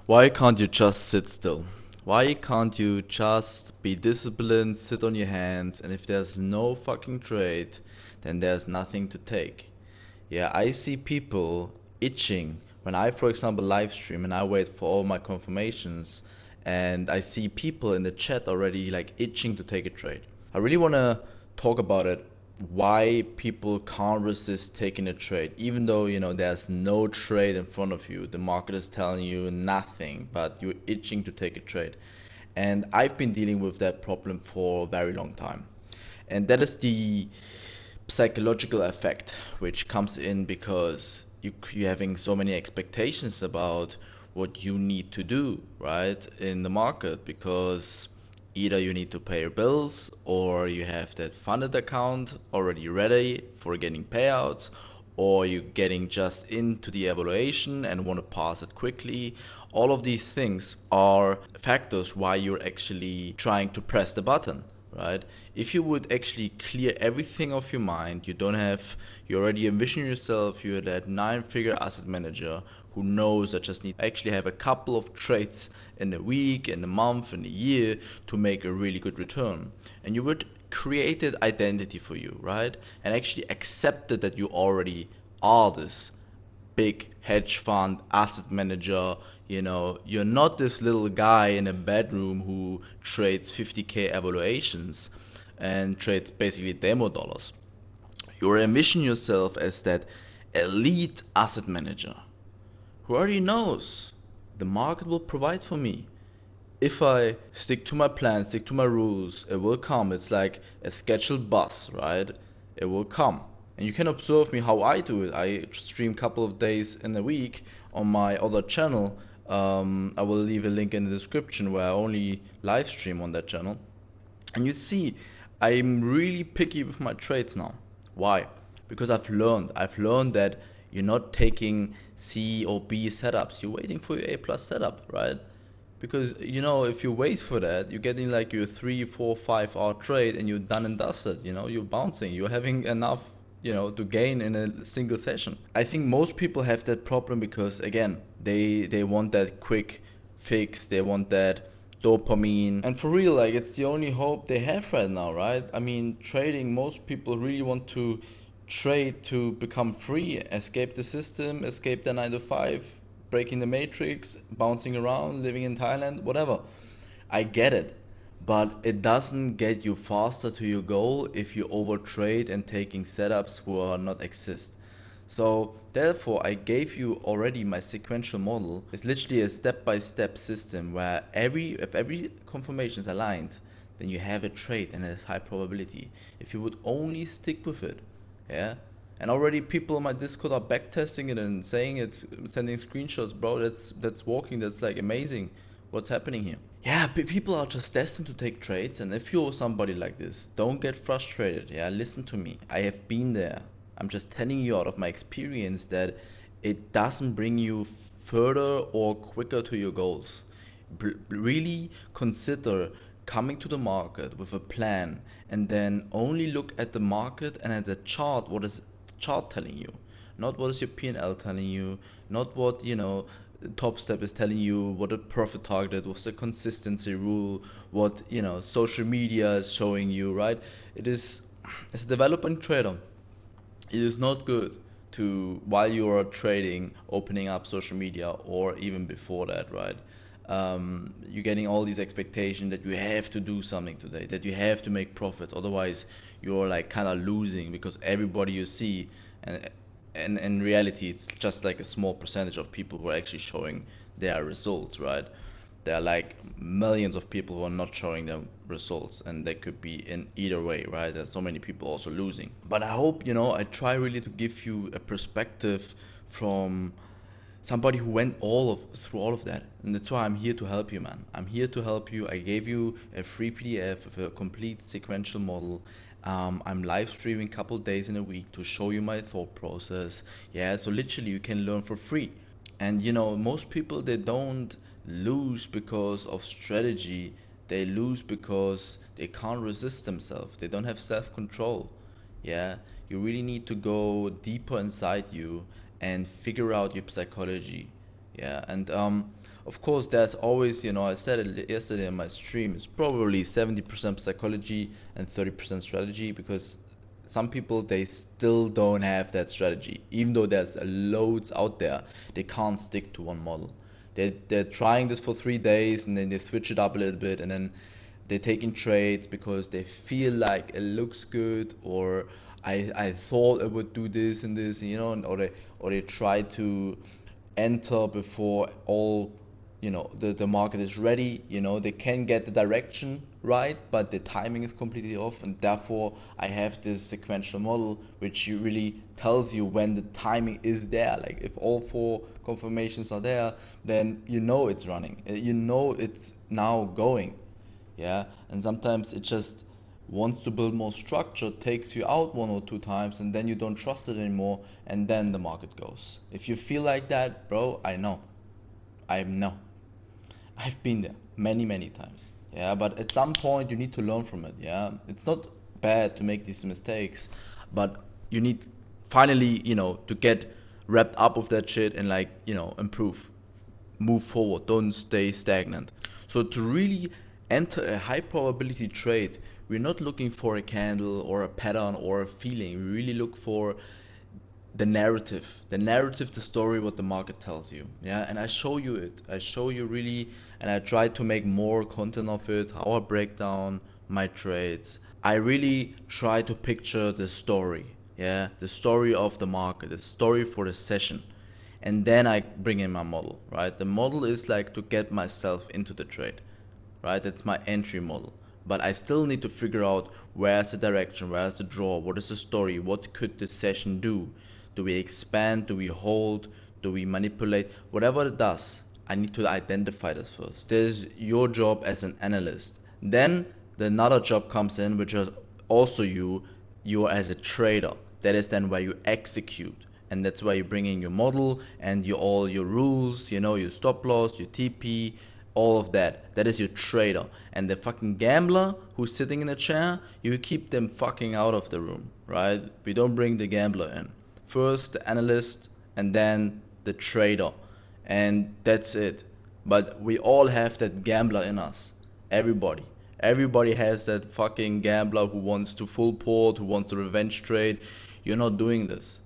Why can't you just sit still? Why can't you just be disciplined, sit on your hands, and if there's no fucking trade, then there's nothing to take? Yeah, I see people itching when I, for example, live stream and I wait for all my confirmations, and I see people in the chat already like itching to take a trade. I really want to talk about it, why people can't resist taking a trade, even though there's no trade in front of you. The market is telling you nothing, but you're itching to take a trade. And I've been dealing with that problem for a very long time. And that is the psychological effect which comes in because you're having so many expectations about what you need to do right in the market, because either you need to pay your bills or you have that funded account already ready for getting payouts, or you're getting just into the evaluation and want to pass it quickly. All of these things are factors why you're actually trying to press the button, right? If you would actually clear everything off your mind, you already envision yourself, you're that 9-figure asset manager who knows that just need actually have a couple of trades in a week, in a month, in a year to make a really good return. And you would create an identity for you, right? And actually accepted that you already are this big hedge fund asset manager. You're not this little guy in a bedroom who trades 50k evaluations and trades basically demo dollars. You envision yourself as that elite asset manager who already knows the market will provide for me. If I stick to my plan, stick to my rules, it will come. It's like a scheduled bus, right? It will come. And you can observe me how I do it. I stream a couple of days in a week on my other channel. I will leave a link in the description where I only live stream on that channel. And you see, I'm really picky with my trades now. Why? Because I've learned that you're not taking C or B setups. You're waiting for your A plus setup, right? Because if you wait for that, you're getting like your 3, 4, 5 hour trade and you're done and dusted. You're bouncing. You're having enough, to gain in a single session. I think most people have that problem because again, they want that quick fix. They want that dopamine. And for real, like it's the only hope they have right now, right? I mean, trading, most people really want to trade to become free, escape the system, escape the 9 to 5, breaking the matrix, bouncing around, living in Thailand, whatever. I get it, but it doesn't get you faster to your goal if you overtrade and taking setups who are not exist. So therefore I gave you already my sequential model. It's literally a step-by-step system where if every confirmation is aligned, then you have a trade and there's high probability. If you would only stick with it, yeah. And already people on my Discord are backtesting it and saying it's sending screenshots, bro. That's working. That's like amazing. What's happening here? Yeah, people are just destined to take trades, and if you're somebody like this, don't get frustrated. Yeah, listen to me. I have been there. I'm just telling you out of my experience that it doesn't bring you further or quicker to your goals. Really consider coming to the market with a plan and then only look at the market and at the chart. What is the chart telling you? Not what is your P&L telling you, not what top step is telling you, what a profit target, what's the consistency rule, what social media is showing you, right? It is, as a developing trader, it is not good to, while you are trading, opening up social media or even before that, right? You're getting all these expectations that you have to do something today, that you have to make profit, otherwise you're like kind of losing, because everybody you see, and in reality it's just like a small percentage of people who are actually showing their results, right? There are like millions of people who are not showing them results, and they could be in either way, right? There's so many people also losing. But I hope, I try really to give you a perspective from somebody who went through all of that, and that's why I'm here to help you, man. I'm here to help you. I gave you a free PDF of a complete sequential model. I'm live streaming a couple days in a week to show you my thought process. Yeah, so literally you can learn for free. And most people, they don't lose because of strategy. They lose because they can't resist themselves. They don't have self-control. Yeah, you really need to go deeper inside you and figure out your psychology. Yeah, and Of course, there's always, I said it yesterday in my stream, it's probably 70% psychology and 30% strategy, because some people, they still don't have that strategy. Even though there's loads out there, they can't stick to one model. They're trying this for 3 days, and then they switch it up a little bit, and then they're taking trades because they feel like it looks good, or I thought I would do this and this, or they try to enter before all, the market is ready. They can get the direction right, but the timing is completely off, and therefore I have this sequential model which really tells you when the timing is there. Like, if all four confirmations are there, then it's running, it's now going. Yeah, and sometimes it just wants to build more structure, takes you out one or two times, and then you don't trust it anymore, and then the market goes. If you feel like that, bro, I know I've been there many, many times. Yeah, but at some point you need to learn from it. Yeah, it's not bad to make these mistakes, but you need finally, to get wrapped up with that shit and, like, improve, move forward, don't stay stagnant. So to really enter a high probability trade, we're not looking for a candle or a pattern or a feeling. We really look for the narrative, the story, what the market tells you. Yeah, and I show you really, and I try to make more content of it, how I break down my trades. I really try to picture the story. Yeah, the story of the market, the story for the session, and then I bring in my model. Right, the model is like to get myself into the trade. Right, that's my entry model, but I still need to figure out where's the direction, where's the draw, what is the story, what could the session do. Do we expand, do we hold, do we manipulate, whatever it does, I need to identify this first. There's your job as an analyst. Then the another job comes in, which is also you as a trader. That is then where you execute, and that's where you bring in your model and all your rules, your stop loss, your TP, all of that. That is your trader. And the fucking gambler who's sitting in a chair, you keep them fucking out of the room, right? We don't bring the gambler in. First the analyst, and then the trader, and that's it. But we all have that gambler in us. Everybody. Everybody has that fucking gambler who wants to full port, who wants to revenge trade. You're not doing this.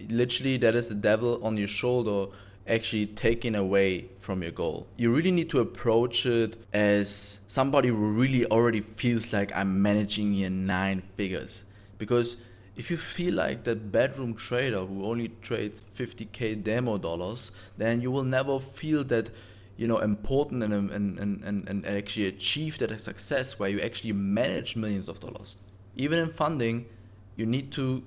Literally, that is the devil on your shoulder, actually taken away from your goal. You really need to approach it as somebody who really already feels like I'm managing your 9 figures. Because if you feel like that bedroom trader who only trades 50k demo dollars, then you will never feel that, important, and actually achieve that success where you actually manage millions of dollars. Even in funding, you need to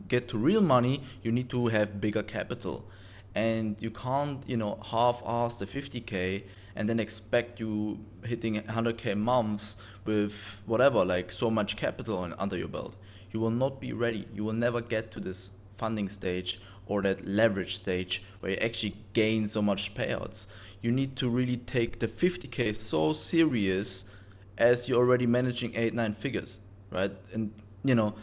get to real money, you need to have bigger capital. And you can't, half-ass the 50k and then expect you hitting 100k months with whatever, like so much capital under your belt. You will not be ready. You will never get to this funding stage or that leverage stage where you actually gain so much payouts. You need to really take the 50k so serious as you're already managing 8, 9 figures, right? And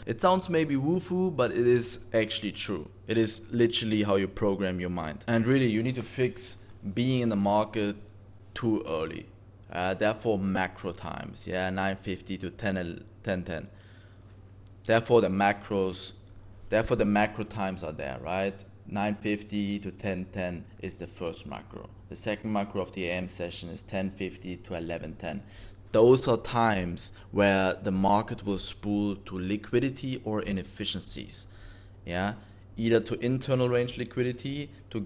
it sounds maybe woo-foo, but it is actually true. It is literally how you program your mind. And really, you need to fix being in the market too early. Therefore, macro times, yeah, 9:50 to 10:10. Therefore, the macro times are there, right? 9:50 to 10:10 is the first macro. The second macro of the AM session is 10:50 to 11:10. Those are times where the market will spool to liquidity or inefficiencies. Yeah, either to internal range liquidity to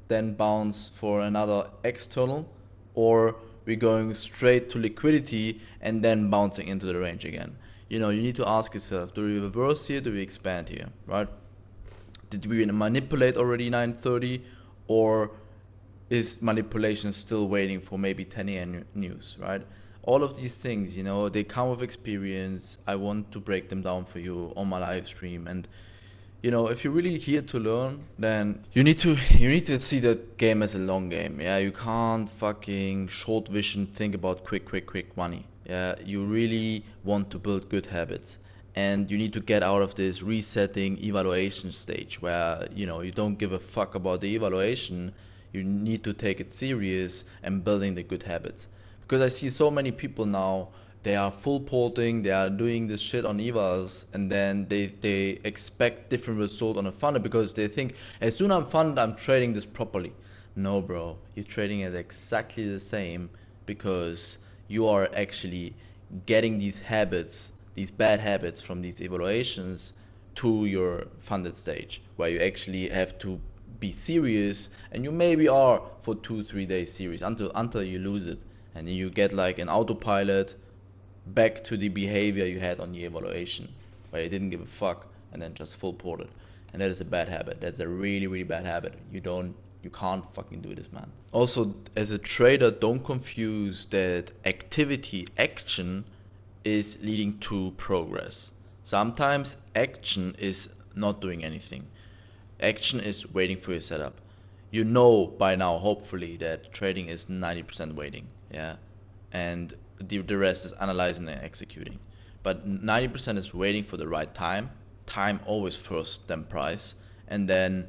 then bounce for another external, or we're going straight to liquidity and then bouncing into the range again. You need to ask yourself, do we reverse here, do we expand here, right? Did we manipulate already 9:30, or is manipulation still waiting for maybe 10 a.m. news, right? All of these things, they come with experience. I want to break them down for you on my live stream. And if you're really here to learn, then you need to see the game as a long game. Yeah, you can't fucking short vision think about quick money. Yeah, you really want to build good habits, and you need to get out of this resetting evaluation stage where you don't give a fuck about the evaluation. You need to take it serious and building the good habits. Because I see so many people now, they are full porting, they are doing this shit on evals, and then they expect different result on a funnel because they think as soon as I'm funded, I'm trading this properly. No, bro, you're trading it exactly the same because you are actually getting these habits, these bad habits from these evaluations to your funded stage where you actually have to be serious, and you maybe are for 2-3 days serious until you lose it, and then you get like an autopilot back to the behavior you had on the evaluation where you didn't give a fuck and then just full ported. And that is a bad habit. That's a really, really bad habit. You can't fucking do this, man. Also, as a trader, don't confuse that action is leading to progress. Sometimes action is not doing anything. Action is waiting for your setup. You know by now, hopefully, that trading is 90% waiting, yeah, and the rest is analyzing and executing. But 90% is waiting for the right time. Time always first, then price, and then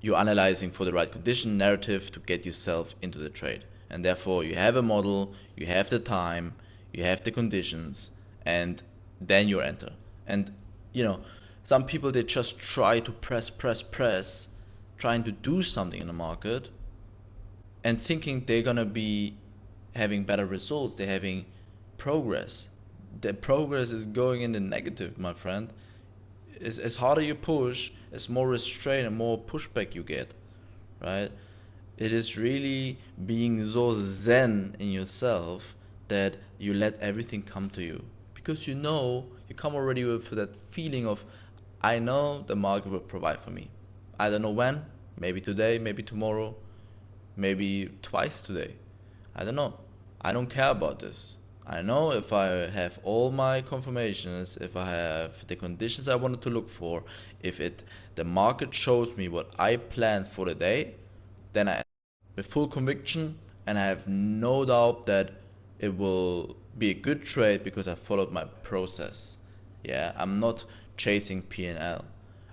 you're analyzing for the right condition narrative to get yourself into the trade. And therefore, you have a model, you have the time, you have the conditions, and then you enter. And you know, some people they just try to press, trying to do something in the market, and thinking they're gonna be having better results, they're having progress. The progress is going in the negative, my friend. As harder you push, as more restraint and more pushback you get, right? It is really being so zen in yourself that you let everything come to you. Because you know, you come already with that feeling of, I know the market will provide for me. I don't know when, maybe today, maybe tomorrow, maybe twice today. I don't know. I don't care about this. I know if I have all my confirmations, if I have the conditions I wanted to look for, if the market shows me what I planned for the day, then I with full conviction, and I have no doubt that it will be a good trade because I followed my process. Yeah, I'm not chasing P&L.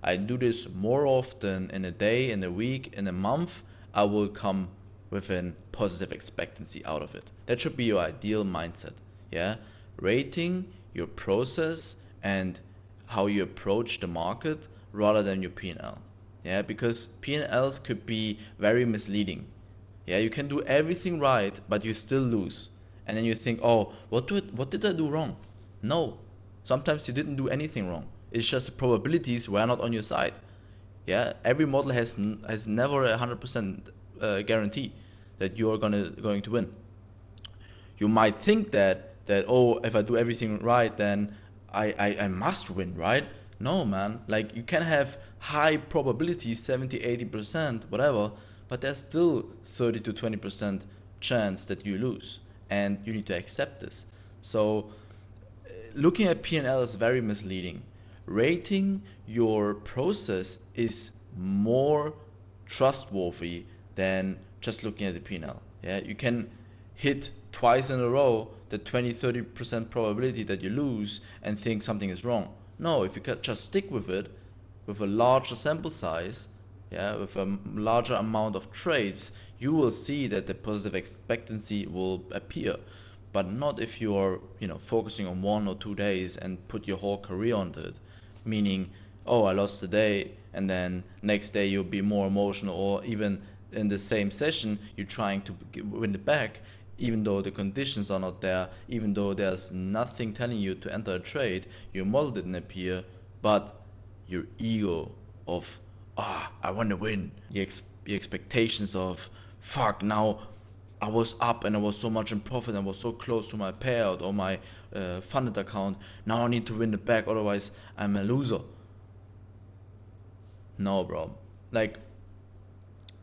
I do this more often in a day, in a week, in a month. I will come with a positive expectancy out of it. That should be your ideal mindset. Yeah, rating your process and how you approach the market rather than your P&L. Yeah, because P&Ls could be very misleading. Yeah, you can do everything right, but you still lose. And then you think, oh, what did I do wrong? No, sometimes you didn't do anything wrong. It's just the probabilities were not on your side. Yeah, every model has never 100% guarantee that you are going to win. You might think that oh, if I do everything right, then I must win, right? No, man. Like you can have high probabilities, 70, 80%, whatever, but there's still 30 to 20% chance that you lose, and you need to accept this. So looking at P&L is very misleading. Rating your process is more trustworthy than just looking at the P&L. Yeah, you can hit twice in a row the 20-30% probability that you lose and think something is wrong. No, if you can just stick with it with a larger sample size, yeah, with a larger amount of trades, you will see that the positive expectancy will appear. But not if you are, focusing on 1 or 2 days and put your whole career onto it. Meaning, oh, I lost the day, and then next day you'll be more emotional, or even in the same session you're trying to win it back, even though the conditions are not there, even though there's nothing telling you to enter a trade, your model didn't appear, but your ego of I want to win, the expectations of fuck, now I was up and I was so much in profit and was so close to my payout or my funded account. Now I need to win it back, otherwise I'm a loser. No, bro. Like,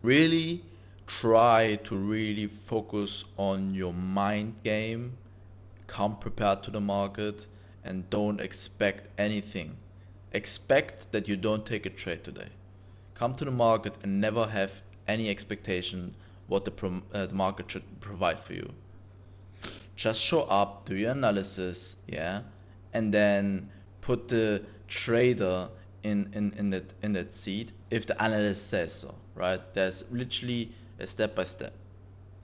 really try to really focus on your mind game, come prepared to the market, and don't expect anything. Expect that you don't take a trade today. Come to the market and never have any expectation what the market should provide for you. Just show up, do your analysis, yeah, and then put the trader in that seat if the analyst says so, right? There's literally It's step by step.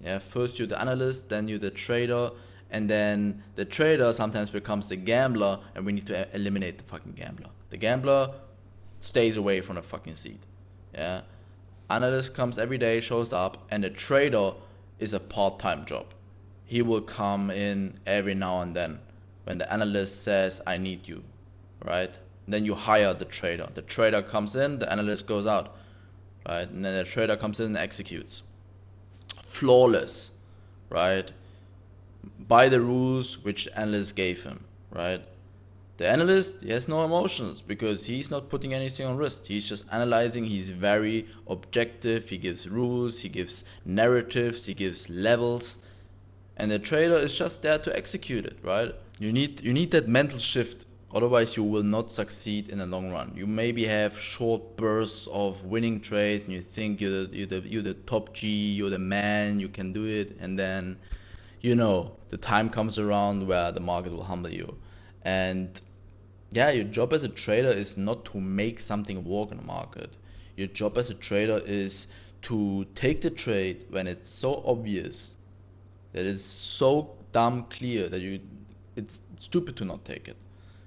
Yeah, first you're the analyst, then you're the trader, and then the trader sometimes becomes the gambler, and we need to eliminate the fucking gambler. The gambler stays away from the fucking seat. Yeah, analyst comes every day, shows up, and the trader is a part-time job. He will come in every now and then when the analyst says, I need you, right? Then you hire the trader. The trader comes in, the analyst goes out, right? And then the trader comes in and executes. Flawless, right? By the rules which the analyst gave him, right? The analyst, he has no emotions because he's not putting anything on risk. He's just analyzing. He's very objective. He gives rules, he gives narratives, he gives levels, and the trader is just there to execute it, right? You need that mental shift. Otherwise, you will not succeed in the long run. You maybe have short bursts of winning trades, and you think you're the top G, you're the man, you can do it, and then the time comes around where the market will humble you. And yeah, your job as a trader is not to make something work in the market. Your job as a trader is to take the trade when it's so obvious, that it's so damn clear that it's stupid to not take it.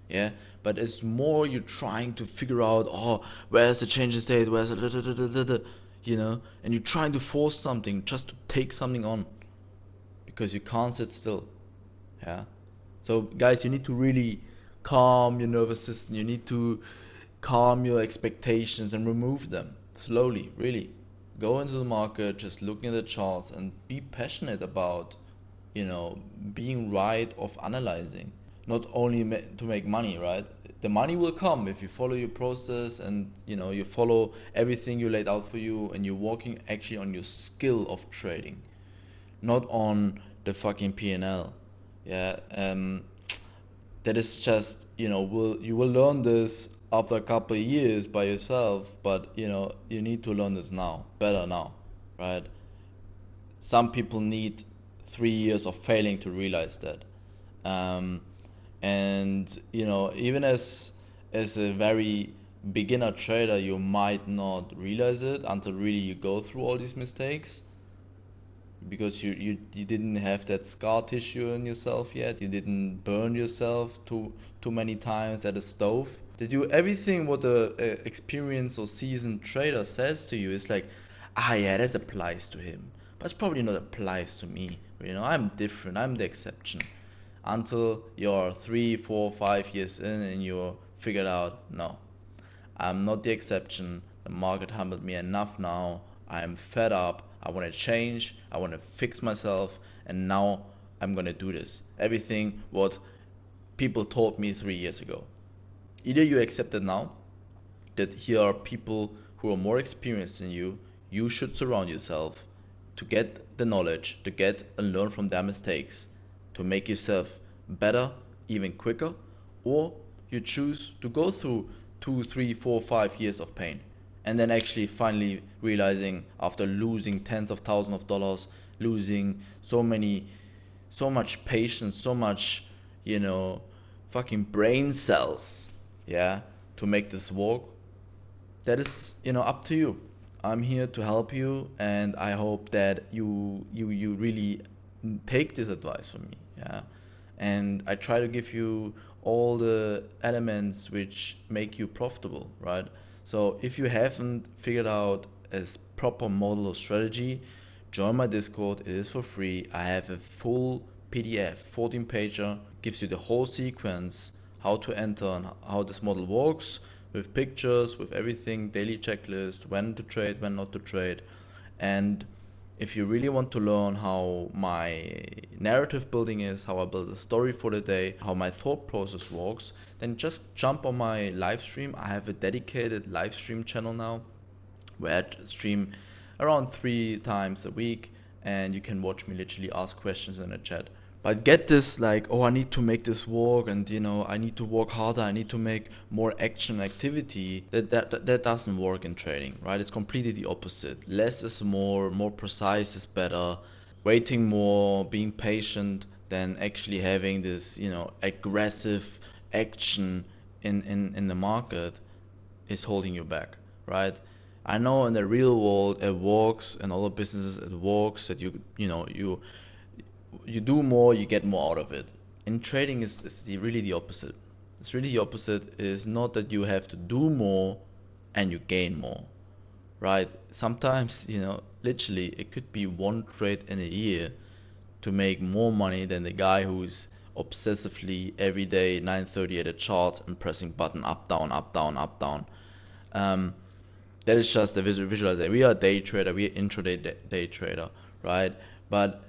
Yeah, but it's more you're trying to figure out, oh, where's the change in state, where's the da, da, da, da, da, and you're trying to force something just to take something on because you can't sit still. Yeah. So guys, you need to really calm your nervous system. You need to calm your expectations and remove them slowly, really. Go into the market, just looking at the charts and be passionate about, being right of analyzing. Not only to make money, right? The money will come if you follow your process and, you follow everything you laid out for you and you're working actually on your skill of trading, not on the fucking P&L. Yeah, that is just, you will learn this after a couple of years by yourself, but you need to learn this now, better now, right? Some people need 3 years of failing to realize that. Um, and even as a very beginner trader, you might not realize it until really you go through all these mistakes because you didn't have that scar tissue in yourself yet. You didn't burn yourself too many times at a stove. To do everything what the experienced or seasoned trader says to you is like, yeah, that applies to him, but it's probably not applies to me. I'm different. I'm the exception. Until you're 3, 4, 5 years in and you're figured out, no, I'm not the exception. The market humbled me enough now. I'm fed up. I want to change. I want to fix myself. And now I'm going to do this. Everything what people told me 3 years ago. Either you accept it now, that here are people who are more experienced than you. You should surround yourself to get the knowledge, to get and learn from their mistakes, to make yourself better, even quicker, or you choose to go through 2, 3, 4, 5 years of pain and then actually finally realizing after losing tens of thousands of dollars, losing so much patience, so much, you know, fucking brain cells, yeah, to make this work. That is, up to you. I'm here to help you, and I hope that you really take this advice from me, yeah. And I try to give you all the elements which make you profitable, right? So if you haven't figured out a proper model or strategy, join my Discord. It is for free. I have a full PDF, 14 pager, gives you the whole sequence, how to enter and how this model works, with pictures, with everything, daily checklist, when to trade, when not to trade. And if you really want to learn how my narrative building is, how I build a story for the day, how my thought process works, then just jump on my live stream. I have a dedicated live stream channel now where I stream around 3 times a week, and you can watch me literally ask questions in the chat. But get this, like, oh, I need to make this work, and I need to work harder, I need to make more action activity. That doesn't work in trading, right? It's completely the opposite. Less is more precise is better. Waiting more, being patient, than actually having this, aggressive action in the market is holding you back, right? I know in the real world it works, in other businesses it works that you do more, you get more out of it. In trading is really the opposite. It's really the opposite. It's not that you have to do more and you gain more, right? Sometimes, literally it could be one trade in a year to make more money than the guy who's obsessively every day 9:30 at a chart and pressing button up, down, up, down, up, down. Um, that is just a visualization. We are a day trader, we are intraday day trader, right? But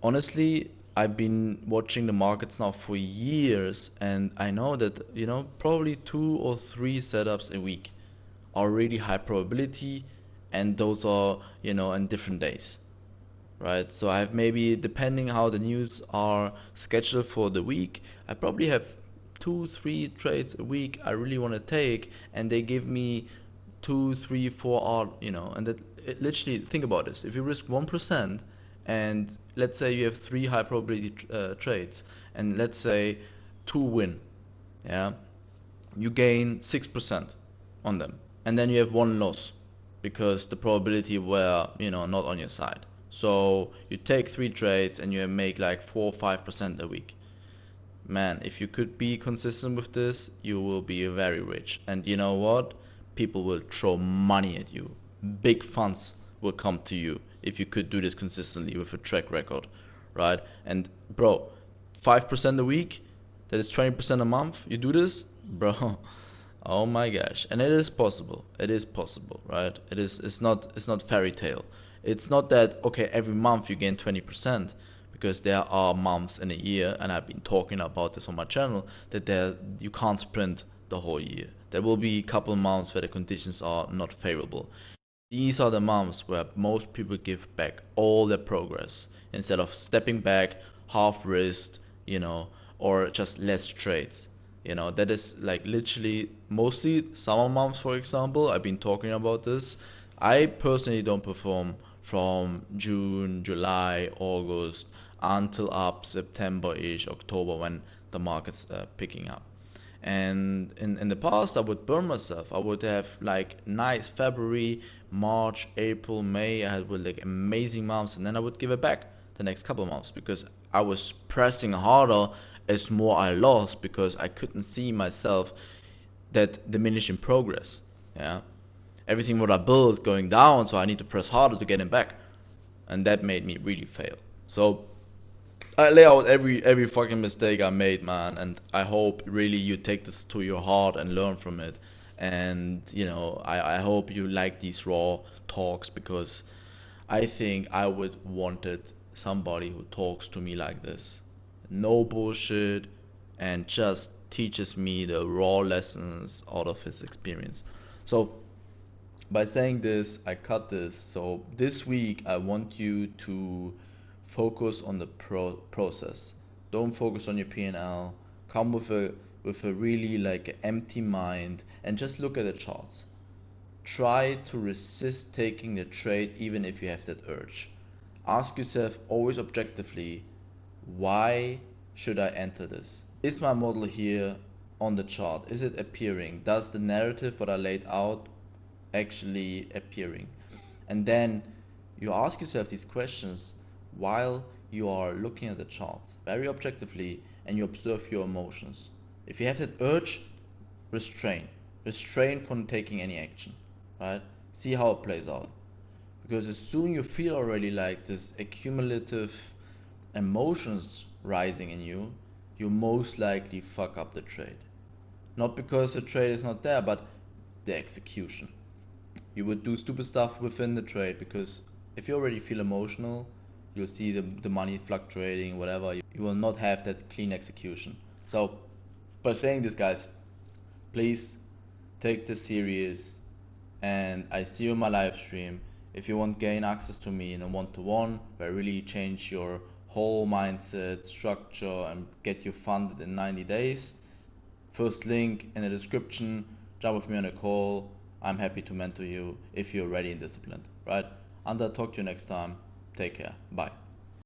honestly, I've been watching the markets now for years, and I know that, probably 2 or 3 setups a week are really high probability, and those are, in different days, right? So I have maybe, depending how the news are scheduled for the week, I probably have 2, 3 trades a week I really want to take, and they give me 2, 3, 4 hour, and that literally, think about this. If you risk 1%, and let's say you have 3 high probability trades, and let's say 2 win, yeah, you gain 6% on them, and then you have 1 loss because the probability were, not on your side. So you take 3 trades and you make like 4 or 5% a week. Man, if you could be consistent with this, you will be very rich. And you know what? People will throw money at you. Big funds will come to you if you could do this consistently with a track record, right? And bro, 5% a week, that is 20% a month. You do this, bro. Oh my gosh. And it is possible. It is possible, right? It's not fairy tale. It's not that okay, every month you gain 20%, because there are months in a year, and I've been talking about this on my channel, that you can't sprint the whole year. There will be a couple months where the conditions are not favorable. These are the months where most people give back all their progress instead of stepping back, half wrist, or just less trades. That is like literally mostly summer months, for example. I've been talking about this. I personally don't perform from June, July, August until up September-ish, October, when the market's picking up. And in the past, I would burn myself. I would have like nice February, March, April, May. I had with like amazing months, and then I would give it back the next couple of months because I was pressing harder as more I lost because I couldn't see myself that diminishing progress. Yeah, everything what I built going down, so I need to press harder to get it back, and that made me really fail. So I lay out every fucking mistake I made, man, and I hope really you take this to your heart and learn from it. And I hope you like these raw talks because I think I would wanted somebody who talks to me like this. No bullshit, and just teaches me the raw lessons out of his experience. So by saying this, I cut this. So this week, I want you to focus on the process. Don't focus on your P&L. Come with a really like empty mind and just look at the charts. Try to resist taking the trade even if you have that urge. Ask yourself always objectively, why should I enter this? Is my model here on the chart? Is it appearing? Does the narrative what I laid out actually appearing? And then you ask yourself these questions while you are looking at the charts very objectively, and you observe your emotions. If you have that urge, restrain from taking any action, right? See how it plays out, because as soon you feel already like this accumulative emotions rising in you, you most likely fuck up the trade. Not because the trade is not there, but the execution. You would do stupid stuff within the trade because if you already feel emotional, you'll see the money fluctuating, whatever. You will not have that clean execution. So, by saying this, guys, please take this serious, and I see you in my live stream. If you want to gain access to me in a one-to-one, where I really change your whole mindset, structure, and get you funded in 90 days, first link in the description. Jump with me on a call. I'm happy to mentor you if you're ready and disciplined, right? And I'll talk to you next time. Take care. Bye.